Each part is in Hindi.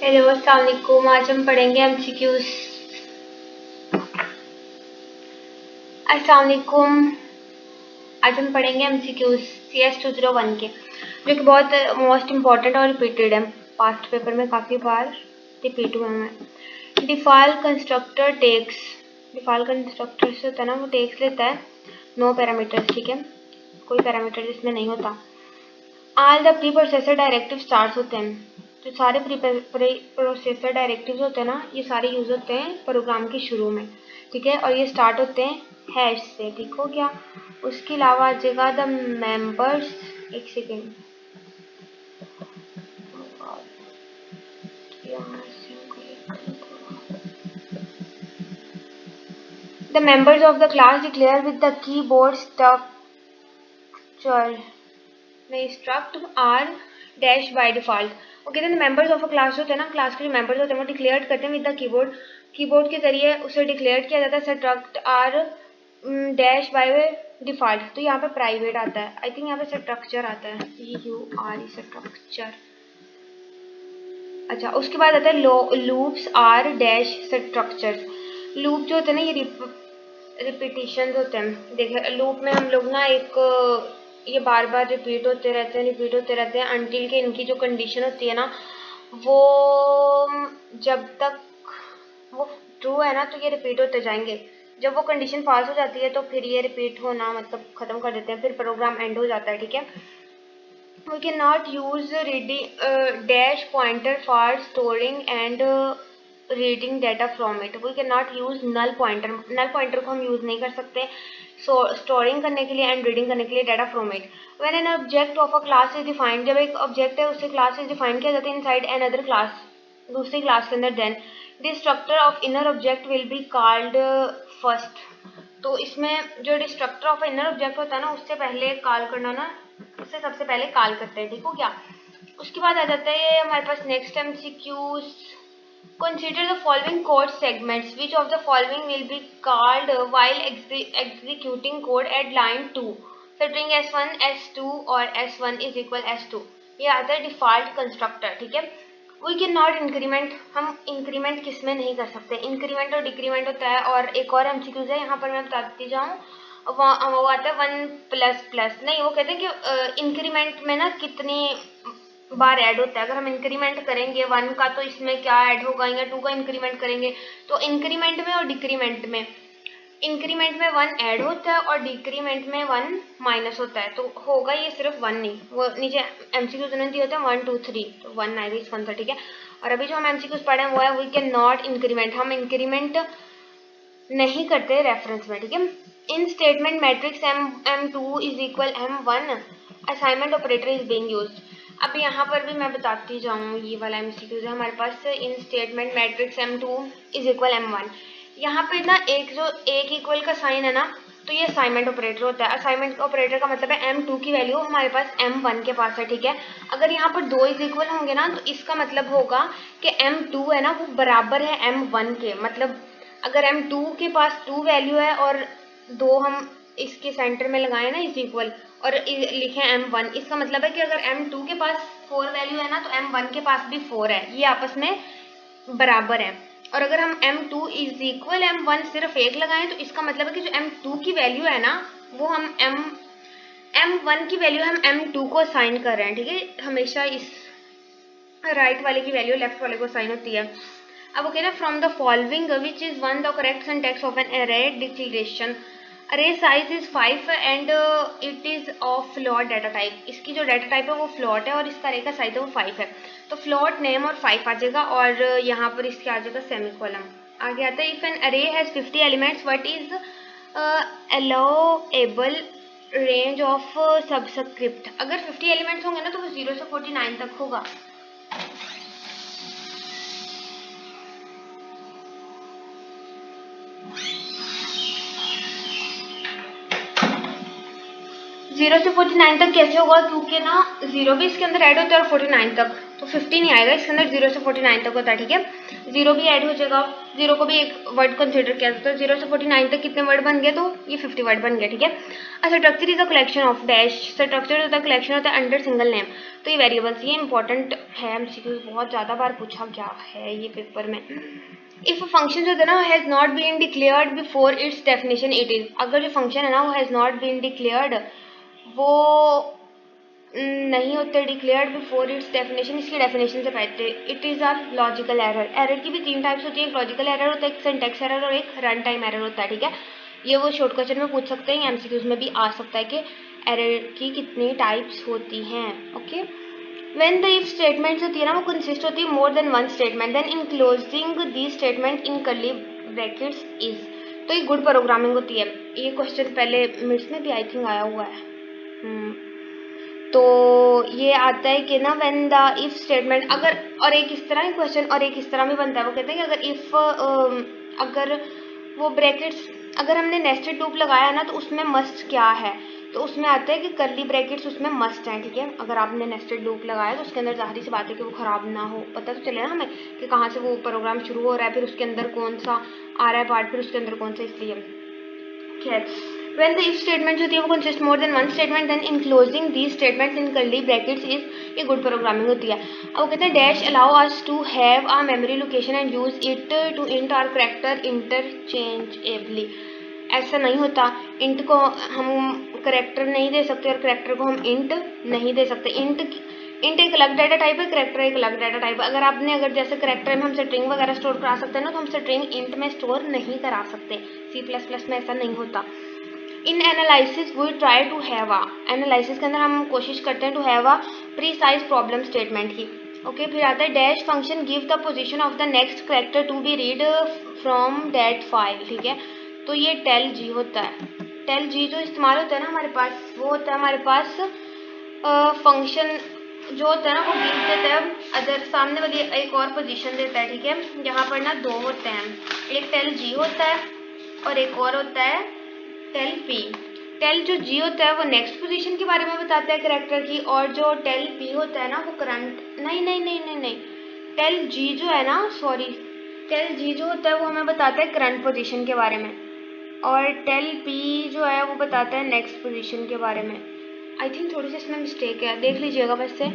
हेलो अस्सलाम वालेकुम। आज हम पढ़ेंगे एमसीक्यूज। अस्सलाम वालेकुम। आज हम पढ़ेंगे एमसीक्यूज CS 201 के, जो कि बहुत मोस्ट इम्पॉर्टेंट और रिपीटेड है। पास्ट पेपर में काफ़ी बार रिपीट हुए हैं। Default constructor takes, default constructor से होता है ना, वो टेक्स लेता है नो पैरामीटर्स, ठीक है, कोई पैरामीटर इसमें नहीं होता। All the pre processor directive start होते हैं, तो सारे प्री प्रोसेसर डायरेक्टिव्स होते हैं ना, ये सारे यूज होते हैं प्रोग्राम के शुरू में, ठीक है, और ये स्टार्ट होते हैं हैश से, ठीक हो गया। उसके अलावा आ जाएगा द मेंबर्स, एक second, the members of the class declare with the keyboard structure, नहीं, struct are dash by default. Okay, then members of a class होते हैं ना, क्लास के जो मेंबर्स होते हैं वो डिक्लेयर करते हैं विद द कीबोर्ड, कीबोर्ड के जरिए उसे डिक्लेयर किया जाता है struct are dash by default. तो यहाँ पे प्राइवेट आता है, आई थिंक यहाँ पे स्ट्रक्चर आता है, UR स्ट्रक्चर। अच्छा, उसके बाद आता है loops are dash structures. Loop जो होते हैं ना, ये रिपीटिशन होते हैं। देखिए लूप में हम लोग ना ये बार बार रिपीट होते रहते हैं अनटिल के इनकी जो कंडीशन होती है ना, वो जब तक वो ट्रू है ना, तो ये रिपीट होते जाएंगे। जब वो कंडीशन पास हो जाती है तो फिर ये रिपीट होना मतलब खत्म कर देते हैं, फिर प्रोग्राम एंड हो जाता है, ठीक है। We cannot use reading dash pointer for storing and reading data from it. We cannot use null pointer, null pointer को हम यूज नहीं कर सकते स्टोरिंग करने के लिए एंड रीडिंग करने के लिए data from it. When an object of a class is defined, जब एक ऑब्जेक्ट है उसे क्लास इज डिफाइन किया जाता है इनसाइड एन अदर क्लास, दूसरी क्लास के अंदर, then the structure of inner object will be called first. तो इसमें जो डिस्ट्रक्टर ऑफ इनर ऑब्जेक्ट होता है ना, उससे पहले कॉल करना ना, उससे सबसे पहले कॉल करते हैं, ठीक हो क्या। उसके बाद आ जाता है हमारे पास next MCQs। Consider the following code segments. Which of the following will be called while executing code at line 2? String S1, S2 और S1 is equal S2. ये आता है डिफॉल्ट कंस्ट्रक्टर, ठीक है। वी कैन नॉट इंक्रीमेंट, हम इंक्रीमेंट किस में नहीं कर सकते, इंक्रीमेंट और डिक्रीमेंट होता है। और एक और MCQs है, यहाँ पर मैं बताती जाऊँ, वो आता है 1++, नहीं, वो कहते हैं कि इंक्रीमेंट में ना कितनी बार ऐड होता है। अगर हम इंक्रीमेंट करेंगे 1 का तो इसमें क्या ऐड होगा, या 2 का इंक्रीमेंट करेंगे तो इंक्रीमेंट में और डिक्रीमेंट में, इंक्रीमेंट में 1 ऐड होता है और डिक्रीमेंट में 1 माइनस होता है, तो होगा ये सिर्फ 1 नहीं, वो नीचे MCQs उन्होंने दिए होते हैं 1 2 3, तो 1 आएगा इस 1 था, ठीक है। और अभी जो हम MCQs पढ़े हैं वो है वी कैन नॉट इंक्रीमेंट, हम इंक्रीमेंट नहीं करते रेफरेंस में, ठीक है। In statement matrix M2 is equal M1 assignment operator is being used. अब यहाँ पर भी मैं बताती जाऊँ, ये वाला MCQ है हमारे पास, in statement matrix M2 is equal M1। यहाँ पे ना एक इक्वल का साइन है ना, तो ये असाइनमेंट ऑपरेटर होता है। असाइनमेंट ऑपरेटर का मतलब है M2 की वैल्यू हमारे पास M1 के पास है, ठीक है। अगर यहाँ पर 2 इज इक्वल होंगे ना, तो इसका मतलब होगा कि M2 है ना, वो बराबर है M1 के। मतलब अगर M2 के पास 2 वैल्यू है और 2 हम इसके सेंटर में लगाए ना इज इक्वल और लिखें M1, इसका मतलब है कि अगर M2 के पास 4 वैल्यू है ना, तो M1 के पास भी 4 है, ये आपस में बराबर है। और अगर हम M2 इज इक्वल M1 सिर्फ 1 लगाएं, तो इसका मतलब है कि जो M2 की वैल्यू है ना, वो हम M1 की वैल्यू हम M2 को असाइन कर रहे हैं, ठीक है। हमेशा इस राइट वाले की वैल्यू लेफ्ट वाले को असाइन होती है। अब वो कह रहे हैं from the following which is one the correct syntax of an array declaration. Array size is 5 and it is of float data type. इसकी जो डाटा टाइप है वो फ्लोट है और इसका अरे का साइज है वो 5 है, तो फ्लोट नेम और 5 आ जाएगा और यहाँ पर इसके आ जाएगा सेमीकोलन। आगे आता है इफ एन अरे has 50 elements what is allowable range of subscript. अगर 50 एलिमेंट्स होंगे ना, तो वो 0 से 49 तक होगा। जीरो से 49 तक कैसे होगा, क्योंकि ना 0 भी इसके अंदर ऐड होता है और 49 तक, तो 50 नहीं आएगा इसके अंदर, 0 से 49 तक होता है, ठीक है। 0 भी ऐड हो जाएगा, जीरो को भी एक वर्ड कंसिडर किया जाता है। 0 से 49 तक कितने वर्ड बन गए, तो ये 50 वर्ड बन गए, ठीक है। Structure is a collection of dash, structure होता है कलेक्शन होता है अंडर सिंगल नेम। तो ये वेरिएबल्स, ये इंपॉर्टेंट है, एमसीक्यू बहुत ज़्यादा बार पूछा गया है ये पेपर में। इफ फंक्शन जो है ना has not been declared before its definition it is, अगर जो फंक्शन है ना वो हैज़ नॉट बीन डिक्लेयर्ड, वो नहीं होते डिक्लेयर्ड बिफोर इट्स डेफिनेशन, इसकी डेफिनेशन से पहले, it is a logical error. Error की भी 3 टाइप्स होती है, एक लॉजिकल एरर होता है, एक सिंटैक्स एरर और एक रन टाइम एरर होता है, ठीक है। ये वो शॉर्ट क्वेश्चन में पूछ सकते हैं, एमसीक्यूज में भी आ सकता है कि एरर की कितनी टाइप्स होती हैं, okay. When the if statements होती है ना वो कंसिस्ट होती है more than one statement, then enclosing the statement in curly brackets is, तो ये गुड प्रोग्रामिंग होती है। ये क्वेश्चन पहले मिड्स में भी आई थिंक आया हुआ है। तो ये आता है कि ना व्हेन द इफ स्टेटमेंट, अगर, और एक इस तरह क्वेश्चन और एक इस तरह भी बनता है, वो कहते हैं कि अगर इफ अगर वो ब्रैकेट्स, अगर हमने नेस्टेड लूप लगाया ना तो उसमें मस्ट क्या है, तो उसमें आता है कि कर्ली ब्रैकेट्स उसमें मस्ट हैं, ठीक है। अगर आपने नेस्टेड लूप लगाया तो उसके अंदर जाहिर सी बात है कि वो खराब ना हो, पता तो चले ना हमें कि कहाँ से वो प्रोग्राम शुरू हो रहा है, फिर उसके अंदर कौन सा आ रहा है पार्ट, फिर उसके अंदर कौन सा, इसलिए खैर। When the if statement होती है वो consist more than one statement, then enclosing these statements in curly brackets is, ये good programming होती है। अब वो कहते हैं dash allow us to have a memory location and use it to int or character interchangeably। ऐसा नहीं होता, int को हम करेक्टर नहीं दे सकते और करेक्टर को हम int नहीं दे सकते। int एक अलग डाटा टाइप है, करेक्टर एक अलग डाटा टाइप है। अगर जैसे करेक्टर में हम स्ट्रिंग वगैरह स्टोर करा सकते हैं ना, तो हम स्ट्रिंग int में स्टोर नहीं करा सकते। C++ में ऐसा नहीं होता। In analysis we try to have a, analysis के अंदर हम कोशिश करते हैं to have a precise problem statement की, ओके। फिर आता है dash function give the position of the next character to be read from that file, ठीक है। तो ये टेल जी होता है। टेल जी जो इस्तेमाल होता है ना हमारे पास, वो होता है हमारे पास फंक्शन जो होता है ना वो गिव देता है, अदर सामने वाली एक और पोजीशन देता है, ठीक है। यहाँ पर ना दो होते हैं, एक टेल जी होता है और एक और होता है टेल पी। टेल जो जी होता है वो नेक्स्ट पोजीशन के बारे में बताता है कैरेक्टर की, और जो टेल पी होता है ना वो करंट, नहीं, टेल जी जो है ना, सॉरी, टेल जी जो होता है वो हमें बताता है करंट पोजीशन के बारे में, और टेल पी जो है वो बताता है नेक्स्ट पोजीशन के बारे में। आई थिंक थोड़ी सी इसमें मिस्टेक है, देख लीजिएगा वैसे,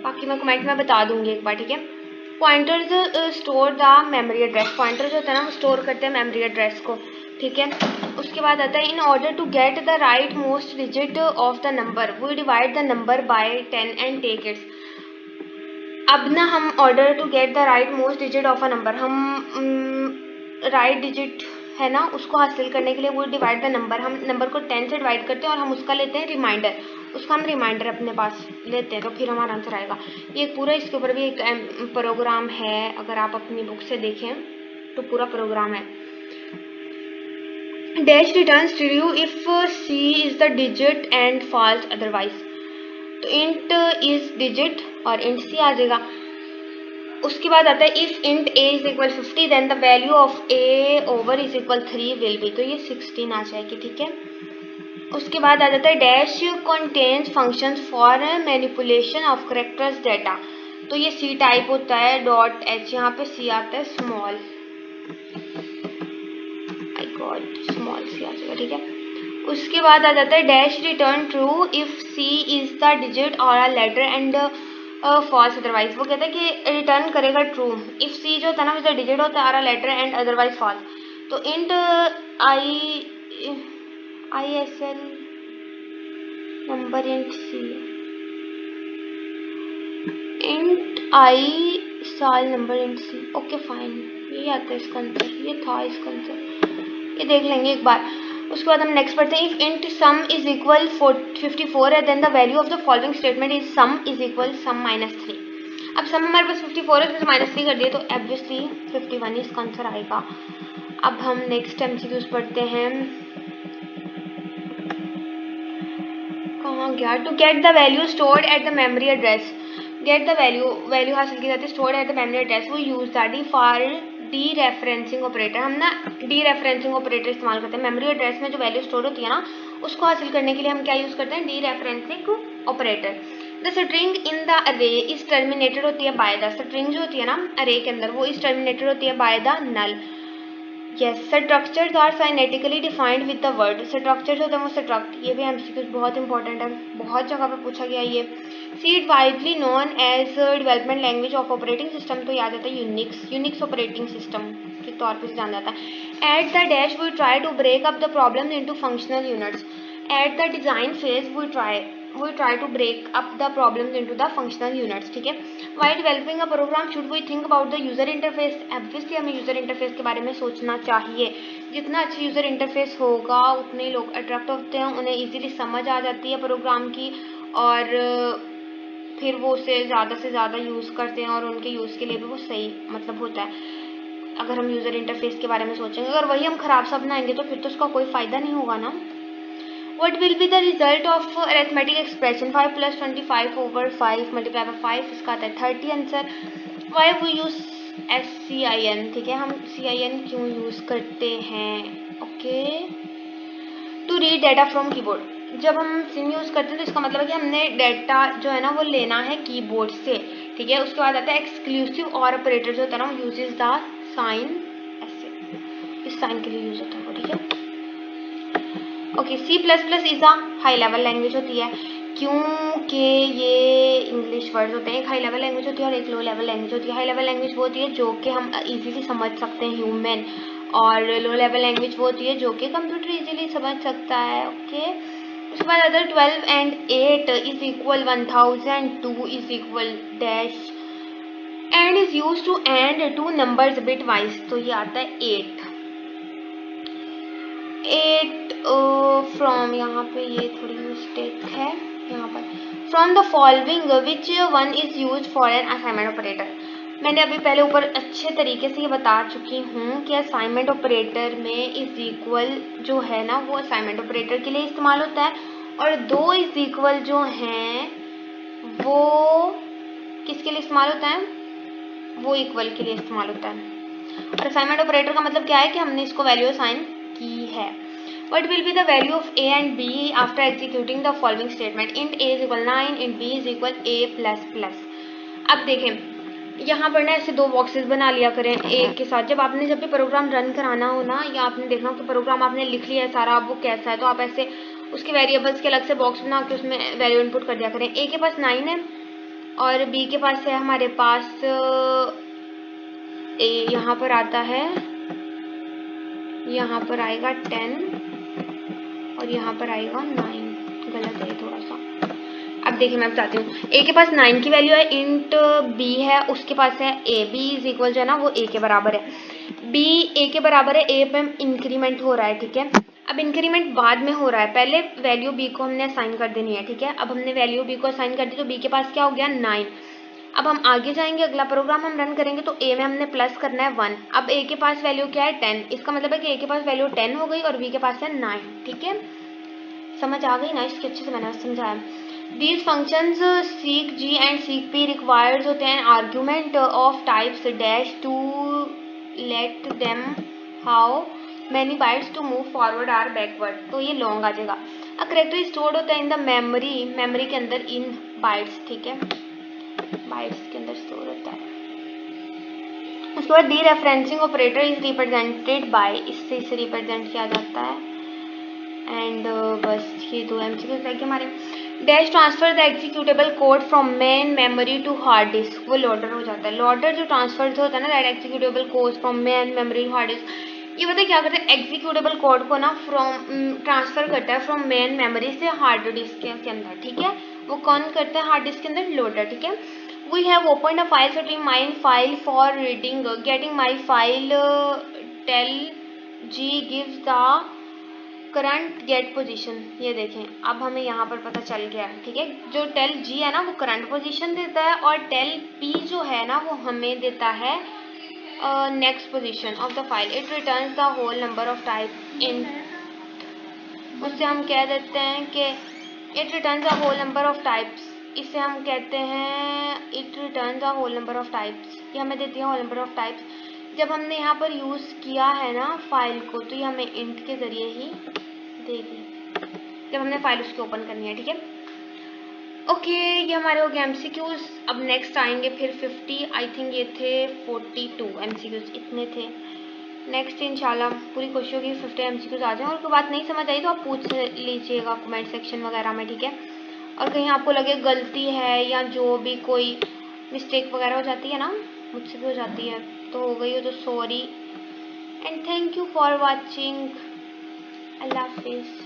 बाकी मैं कमेंट में बता दूंगी एक बार, ठीक है। Pointers store the memory address, pointer जो होता है ना वो स्टोर करते हैं मेमोरी एड्रेस को, ठीक है। उसके बाद आता है in order to get the rightmost digit of the number we divide the number by 10 and take its. अब ना हम order to get the rightmost digit of a number, हम राइट डिजिट है ना उसको हासिल करने के लिए वो डिवाइड द नंबर, हम नंबर को 10 से डिवाइड करते हैं और हम उसका लेते हैं रिमाइंडर, उसका हम रिमाइंडर अपने पास लेते हैं, तो फिर हमारा आंसर आएगा। ये पूरा, इसके ऊपर भी एक प्रोग्राम है, अगर आप अपनी बुक से देखें तो पूरा प्रोग्राम है। Dash returns true if c is the digit and false otherwise, तो इंट इज डिजिट और इंट सी आ जाएगा। उसके बाद आता है if int a is equal 50 then the value of a over is equal 3 will be, तो ये 16 आ जाएगी, ठीक है। उसके बाद आ जाता है dash contains functions for manipulation of characters data, तो ये सी टाइप होता है, डॉट एच, यहाँ पे सी आता है स्मॉल, स्मॉल सी आ जाएगा, ठीक है। उसके बाद आ जाता है dash return true if c is the digit और a letter and false otherwise, वो कहता है कि रिटर्न करेगा ट्रू इफ सी जो होता है ना विद द डिजिट होता है और a letter and otherwise false, तो int i s l number int c, int i साल number int c, okay fine, ये आता है इसका आंसर, ये था इसका आंसर, ये देख लेंगे एक बार। उसके बाद हम नेक्स्ट पढ़ते हैं if int sum is equal 54 है then the value of the following statement is sum is equal sum -3। अब सम हमारे पास 54 है, तो -3 कर दिए तो ऑब्वियसली 51 इसका आंसर आएगा। अब हम नेक्स्ट एमसीक्यूज पढ़ते हैं, कहाँ गया, to get the value stored at the memory address, get the value हासिल की जाती है stored at the memory address, वो use the dereferencing operator, हम ना डी रेफरेंसिंग ऑपरेटर इस्तेमाल करते हैं। मेमोरी एड्रेस में जो वैल्यू स्टोर होती है ना उसको हासिल करने के लिए हम क्या यूज़ करते हैं, D referencing operator. The string in the अरे इज टर्मिनेटेड होती है बाय द, स्ट्रिंग जो होती है ना अरे के अंदर वो इज टर्मिनेटेड होती है by the null. Yes, structures are syntactically defined with the word, structures होते हैं वो स्ट्रक्ट, ये भी एमसीक्यूज बहुत इंपॉर्टेंट है, बहुत जगह पे पूछा गया ये। C it widely known as development language of operating system, तो याद आता है यूनिक्स, यूनिक्स ऑपरेटिंग सिस्टम के तौर पर जाना जाता है। At the dash we try to break up the problem into functional units, at the design phase we try to break up the problems into the functional units, ठीक है। While developing a program should we think about the user interface, obviously हमें user interface के बारे में सोचना चाहिए, जितना अच्छा user interface होगा उतने लोग अट्रैक्ट होते हैं, उन्हें easily समझ आ जाती है प्रोग्राम की और फिर वो उसे ज़्यादा से ज़्यादा यूज़ करते हैं और उनके यूज़ के लिए भी वो सही मतलब होता है। अगर हम यूज़र इंटरफेस के बारे में सोचेंगे, अगर वही हम ख़राब सा बनाएंगे तो फिर तो उसका कोई फ़ायदा नहीं होगा ना। What will be the result of arithmetic expression 5 plus 25 over 5 multiplied by 5, इसका आता है 30 answer. Why we use SCIN, ठीक है, हम CIN क्यों यूज़ करते हैं? Okay, to read data from keyboard, जब हम सिन यूज़ करते हैं तो इसका मतलब है कि हमने डाटा जो है ना वो लेना है कीबोर्ड से, ठीक है। उसके बाद आता है एक्सक्लूसिव और ऑपरेटर जो होता है ना वो यूजेज द साइन, ऐसे इस साइन के लिए यूज होता है वो, ठीक है। Okay, C plus plus is a high level language होती है क्योंकि ये इंग्लिश वर्ड्स होते हैं, एक हाई लेवल लैंग्वेज होती है और एक लो लेवल लैंग्वेज होती है। हाई लेवल लैंग्वेज वो होती है जो कि हम इजीली समझ सकते हैं ह्यूमन, और लो लेवल लैंग्वेज वो होती है जो कि कंप्यूटर इजीली समझ सकता है। ओके, उसके बाद other 12 and 8 is equal 1000, 2 is equal dash and is use to and two numbers bitwise, तो ये आता है 8 फ्रॉम, यहाँ पे ये थोड़ी मिस्टेक है यहाँ पर, from the following which one is use for an assignment operator. मैंने अभी पहले ऊपर अच्छे तरीके से ये बता चुकी हूँ कि असाइनमेंट ऑपरेटर में इज इक्वल जो है ना वो असाइनमेंट ऑपरेटर के लिए इस्तेमाल होता है, और 2 इज इक्वल जो हैं वो किसके लिए इस्तेमाल होता है? वो इक्वल के लिए इस्तेमाल होता है। और असाइनमेंट ऑपरेटर का मतलब क्या है कि हमने इसको वैल्यू असाइन की है। What will be the value of A and B after executing the following statement? Int A is equal 9, int B is equal A plus plus। अब देखें यहाँ पर ना ऐसे 2 बॉक्सेस बना लिया करें एक के साथ। जब भी प्रोग्राम रन कराना हो ना, या आपने देखना हो कि प्रोग्राम आपने लिख लिया है सारा, अब वो कैसा है, तो आप ऐसे उसके वेरिएबल्स के अलग से बॉक्स बना के उसमें वैल्यू इनपुट कर दिया करें। A के पास 9 है और B के पास है हमारे पास A, यहाँ पर आता है, यहाँ पर आएगा 10 और यहाँ पर आएगा 9, गलत है थोड़ा सा। अब देखिए मैं बताती हूँ, A के पास 9 की वैल्यू है, इंट B है उसके पास है A, B इज इक्वल जो है ना वो A के बराबर है, B A के बराबर है, A पे इंक्रीमेंट हो रहा है, ठीक है। अब इंक्रीमेंट बाद में हो रहा है, पहले वैल्यू B को हमने असाइन कर देनी है, ठीक है। अब हमने वैल्यू B को असाइन कर दी तो B के पास क्या हो गया 9। अब हम आगे जाएंगे, अगला प्रोग्राम हम रन करेंगे तो A में हमने प्लस करना है 1। अब A के पास वैल्यू क्या है 10, इसका मतलब है कि A के पास वैल्यू 10 हो गई और B के पास है 9, ठीक है। समझ आ गई ना, इसके अच्छे से मैंने समझाया। These functions seek G and seek P requires होते हैं argument of types dash to let them how many bytes to move forward or backward, तो ये लॉन्ग आ जाएगा। A character stored होता है इन द मेमोरी के अंदर इन बाइट्स, ठीक है, बाइट्स के अंदर स्टोर होता है। उसके बाद D referencing operator is represented by, इससे इसे रिप्रेजेंट किया जाता है। एंड बस ये 2 एमसीक्यूज रह गए हमारे। Dash transfer the executable code from main memory to hard disk, वो लोडर हो जाता है। लोडर जो ट्रांसफर होता है ना that executable code from main memory to hard disk, ये पता है क्या करता है, एग्जीक्यूटेबल कोड को ना ट्रांसफर करता है फ्रॉम मेन मेमोरी से हार्ड डिस्क के अंदर, ठीक है। वो कौन करता है, हार्ड डिस्क के अंदर लोडर, ठीक है। We have opened a file stream my file for reading getting my file tell G gives the current get position, ये देखें अब हमें यहाँ पर पता चल गया, ठीक है। जो टेल G है ना वो करंट पोजीशन देता है और टेल P जो है ना वो हमें देता है next position of the file. It returns the whole number of type in, उससे हम कह देते हैं कि it returns the whole number of types, इसे हम कहते हैं it return the whole number of types, ये हमें देती है होल नंबर ऑफ टाइप्स। जब हमने यहाँ पर यूज़ किया है ना फाइल को तो ये हमें इंट के ज़रिए ही देगी जब हमने फाइल उसकी ओपन करनी है, ठीक है। ओके, ये हमारे हो गए एमसीक्यूज। अब नेक्स्ट आएंगे फिर 50, आई थिंक ये थे 42 एमसीक्यूज, इतने थे। नेक्स्ट इंशाल्लाह पूरी कोशिश होगी 50 एमसीक्यूज आ जाएं, और कोई बात नहीं समझ आई तो आप पूछ लीजिएगा कमेंट सेक्शन वगैरह में, ठीक है। और कहीं आपको लगे गलती है या जो भी कोई मिस्टेक वगैरह हो जाती है ना, मुझसे भी हो जाती है, तो हो गई हो तो sorry and thank you for watching. अल्लाह हाफिज़।